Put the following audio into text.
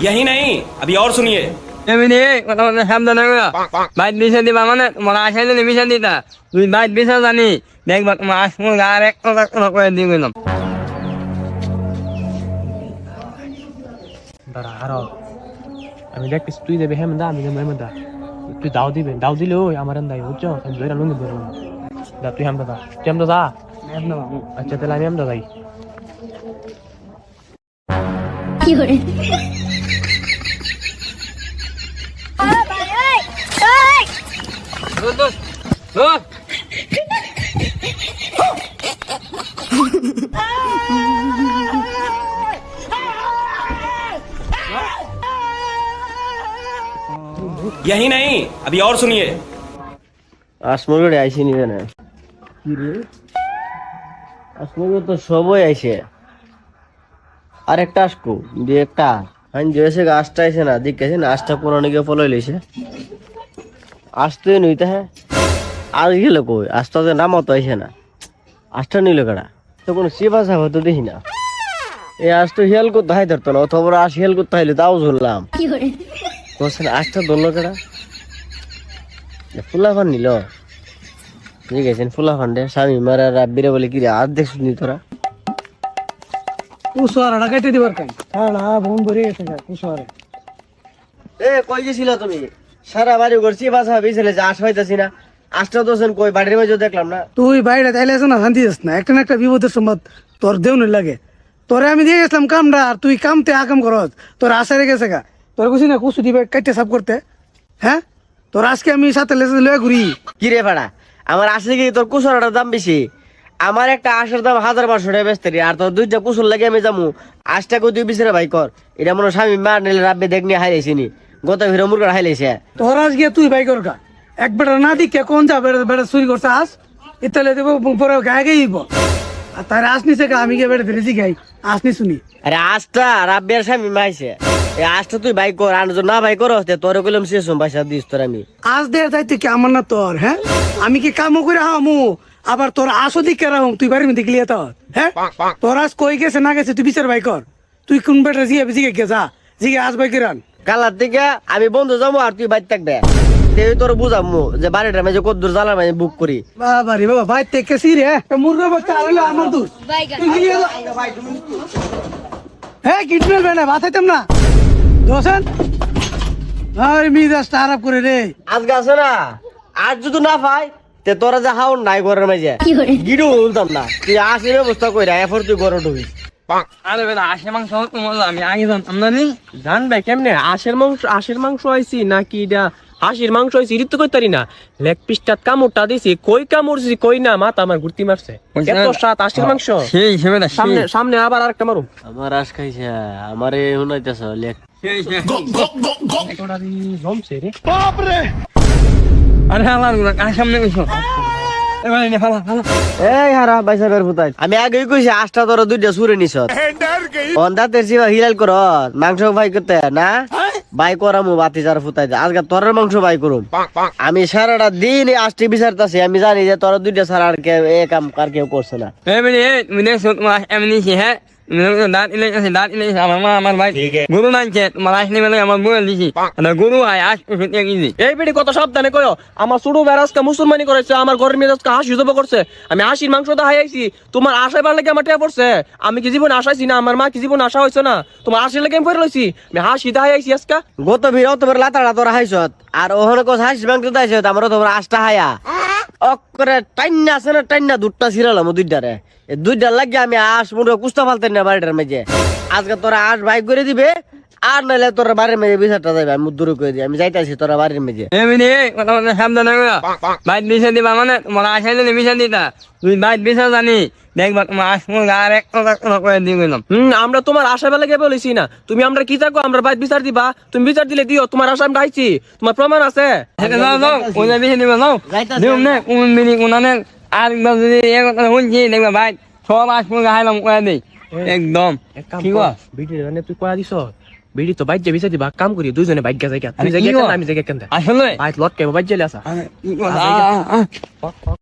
यही नहीं, अभी और सुनिए। এমনি কথা বলতে সাবধান হয়ে বাইক দিছে দিবা মানে তোমার আসাইলে নিমিশে দিতা তুই বাইক দিছে জানি দেখবা তোমার আসমুল আর এক করে দিয়ে গেলাম দাঁড়া আরো আমি দেখতেছি তুই দেবে হেমদা আমি দেবো হেমদা তুই দাও দিলে ওই আমার আন্দাই বুঝছো আমি ধরে লুঙ্গি ধরবো দা তুই হেমদা দা তুই হেমদা দা আচ্ছা তাহলে আমি হেমদা যাই কি করে यही नहीं, अभी और सुनिए। আসমুলরে আইসি নিবে না কি রে আসমুল তো সবই আইছে আর একটা আসকো দিয়ে একটা হান জেসে গাছটা আইছে না দেখেছেন আজটা পুরানো গিয়ে ফলো লইছে আসতে নইতে হ্যাঁ আর গেল কই আজটা তো নামও তো আইছে না আজটা নিল কেডা তো কোনো সিবাসা হতো দেখি না এই আজ তো হিয়াল করতে হাই ধরতো না অথবা আজ হিয়াল করতে হাইলে তাও ঝুললাম কি করে বলছেন আজটা ধরলো কেডা ফুলাফান নিল ঠিক আছে ফুলাফান্ডে স্বামী মারা রাব্বিরে বলে কি রে আর দেখছিস নি তোরা কুসুয়ারাটা কেটে দিবার কেন না বোন ভরে গেছে কুসুয়ারে এ কই গেছিল তুমি সারা বাড়ি করছি বাসা বিছলে যে আশ হইতাছি না আজটা দোষেন কই বাড়ির মাঝে দেখলাম না তুই বাইরে তাইলে আছো না শান্তি যাস না একটা না একটা বিপদের সম্বাদ তোর দেও নি লাগে তোরে আমি দিয়ে গেছিলাম কামটা আর তুই কামতে আকাম করত তোর আশা রেখে গেছে গা তোর কুছি না কুসু দিবে কাটতে সাফ করতে হ্যাঁ তোর আজকে আমি সাথে লেসে লয়ে ঘুরি কি রে ভাড়া আমার আসে কি তোর কুসুরাটার দাম বেশি আমার একটা আশের দাম 1500 টাকা বেচতে রে আর তোর দুইটা কুসুর লাগে আমি যামু আশটা কই তুই বিছরে ভাই কর এটা মনে স্বামী মার নিলে রাব্বে দেখনি হাইলাইছিনি গত ভিড় মুরগা হাইলাইছে তোর আজ গিয়ে তুই বাই কর গা এক বেটা না দিকে কোন যা বেটা চুরি করছে আস ইতালে দেবো পরে গায়ে গাইব আর তার আস নিছে গা আমি গিয়ে বেটা ফেলেছি গাই আস নি শুনি আরে আশটা রাব্বের স্বামী মাইছে এই আশটা তুই ভাই কর আর না ভাই কর তোর কইলাম শেষ পয়সা দিস তোর আমি আজ দেয় যাইতে কি আমার না তোর হ্যাঁ আমি কি কামও করে হামু আবার তোর আসো দিকে রাহম তুই বাড়ির মধ্যে গেলিয়ে তোর হ্যাঁ তোর আজ কই গেছে না গেছে তুই বিচার ভাই কর তুই কোন বেটা জিগে গে যা জিগে আজ ভাই কিরান কালার থেকে আমি বন্ধু যাবো আর তুই বাইর থাকবে তুই তোর বুঝামু যে বাড়িটা মাঝে কত দূর জ্বালা মাঝে বুক করি বাবা রে বাবা ভাই থেকে সিরে মুরগা বাচ্চা আইলো আমার দূর হ্যাঁ কিটমেল বেনা বাতাইতাম না দোসেন আর মিজাজ খারাপ করে রে আজকে আছে না আজ যদি না পাই তে তোরা যা হাও নাই ঘরের মাঝে কি করে গিরু উলতাম না তুই আসি ব্যবস্থা কই রা এরপর তুই ঘরে ঢুকিস আরে বেটা আসে মাংস তোমার আমি আগে জানতাম না নি জানবে কেমনে আশের মাংস আইছি নাকি এটা হাসির মাংস আইছি এটা তো কইতারি না লেগ পিসটা কামড়টা দিছি কই কামড়ছি কই না মাথা আমার ঘুরতি মারছে এত স্বাদ আশের মাংস সেই সেবেটা সামনে আবার আরেকটা মারুম আমার আশ খাইছে আমারে হুনাইতেছ লেখ জমছে রে আরে আমার সামনে কইছো এবারে নে ফালা এই হারা বাইসা বের ফুতাই আমি আগেই কইছি আশটা তোর দুইটা সুরে নিছ অন্দাতের সিবা হিলাল কর মাংস ভাই করতে না ভাই করামু বাতি যার ফুতাই আজকে তোর মাংস ভাই করুম আমি সারাটা দিন আষ্টি বিচারতাছি আমি জানি যে তোর দুইটা ছাড়া আর কেউ এ কাম কার কেউ করছে না এমনি মিনে সুত মা এমনি সে হ্যাঁ দাঁত ইলে আমার মা আমার ভাই গুরু নাইছে তোমার আসলে মানে আমার বই দিছি গুরু আয় আস ইজি এই বেটি কত সাবধানে কয়ো আমার ছোট বেরাজকে মুসলমানি করেছে আমার ঘরের মেজাজকে হাসি জব করছে আমি হাসির মাংস দা হাইছি তোমার আশায় বার লাগে আমার টিয়া পড়ছে আমি কি জীবন আশাইছি না আমার মা কি জীবন আশা হইছে না তোমার আশি লাগে আমি পড়ে লইছি আমি হাসি দা হাইছি আজকা গত ভিড় তোমার লাতাড়া তোর হাইছত আর ওখানে কোস হাসি মাংস দাইছত আমারও তোমার আশটা হায়া অকরে টাইন্না আছে না টাইন্না দুধটা ছিড়ালাম দুইটারে এই দুইটা লাগে আমি আশ মুড়ে কুস্তা ফালতেন না বাড়িটার মাঝে আজকে তোরা আশ বাইক করে দিবে আর নাইলে তোর বাড়ির মেয়ে বিচারটা যাবে আমি দূর করে দিই আমি যাইতাছি তোরা বাড়ির মেয়ে এমনি কথা বলতে সাবধান হয়ে বাইক দিছে দিবা মানে তোমার আসাইলে নিমিশে দিতা তুই বাইক দিছে জানি দেখবা তোমার আসমুল আর এক করে দিয়ে গেলাম আমরা তোমার আশা বেলা গে বলেছি না তুমি আমরা কি থাকো আমরা বাইক বিচার দিবা তুমি বিচার দিলে দিও তোমার আশা আমরা আইছি তোমার প্রমাণ আছে যাও যাও ওই দিছে দিবা যাও দিও নে কোন মিনি কোনানে আর যদি এ কথা শুনছি দেখবা ভাই সব আসমুল হাইলাম করে দেই একদম কি কর বিডি মানে তুই কয়া দিছ বিডি তো বাইক যাবি দিবা কাম করি দুইজনে বাইক গা যাই তুই যাই কেন আমি যাই কেন আসলে বাইক লটকে বাইক জেলে আসা